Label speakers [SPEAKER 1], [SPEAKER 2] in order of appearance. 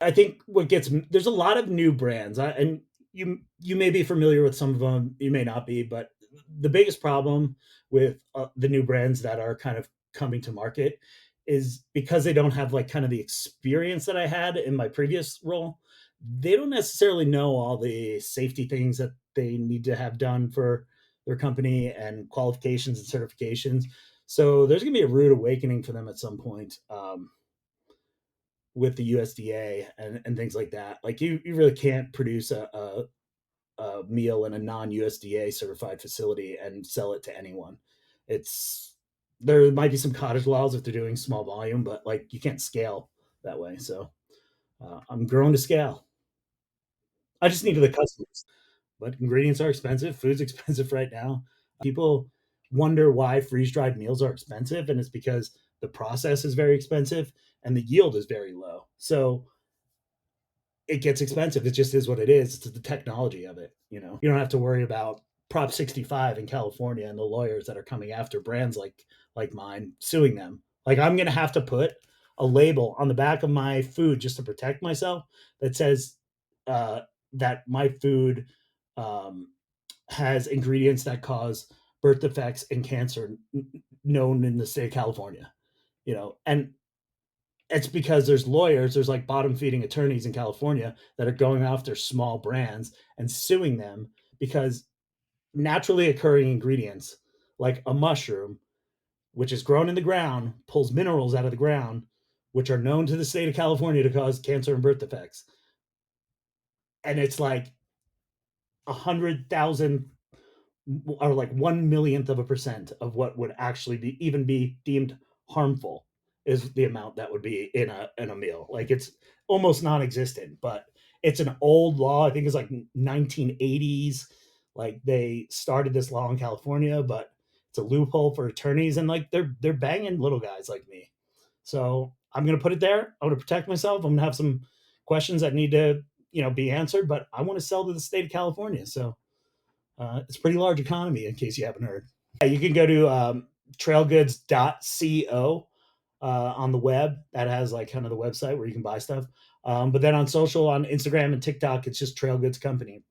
[SPEAKER 1] I think what gets there's a lot of new brands, and you may be familiar with some of them, you may not be, but the biggest problem with the new brands that are kind of coming to market is because they don't have like kind of the experience that I had in my previous role. They don't necessarily know all the safety things that they need to have done for their company and qualifications and certifications. So there's going to be a rude awakening for them at some point. With the USDA and things like that. Like you really can't produce a meal in a non USDA certified facility and sell it to anyone. It's there might be some cottage laws if they're doing small volume, but like you can't scale that way. So I'm growing to scale. I just needed the customers, but ingredients are expensive. Food's expensive right now. People wonder why freeze dried meals are expensive, and it's because the process is very expensive and the yield is very low. So it gets expensive. It just is what it is. It's the technology of it. You don't have to worry about Prop 65 in California and the lawyers that are coming after brands like mine suing them. Like I'm going to have to put a label on the back of my food just to protect myself that says uh, that my food um, has ingredients that cause birth defects and cancer known in the state of California. And it's because there's lawyers, there's like bottom feeding attorneys in California that are going after small brands and suing them because naturally occurring ingredients like a mushroom, which is grown in the ground, pulls minerals out of the ground, which are known to the state of California to cause cancer and birth defects. And it's like 100,000 or like 1 millionth of a percent of what would actually be deemed harmful is the amount that would be in a meal. Like it's almost non-existent, but it's an old law. I think it's like 1980s. Like they started this law in California, but it's a loophole for attorneys, and like they're banging little guys like me. So I'm gonna put it there. I'm gonna protect myself. I'm gonna have some questions that need to be answered, but I want to sell to the state of California. So it's a pretty large economy, in case you haven't heard. Yeah, you can go to trailgoods.co on the web. That has like kind of the website where you can buy stuff. But then on social, on Instagram and TikTok, it's just Trail Goods Company.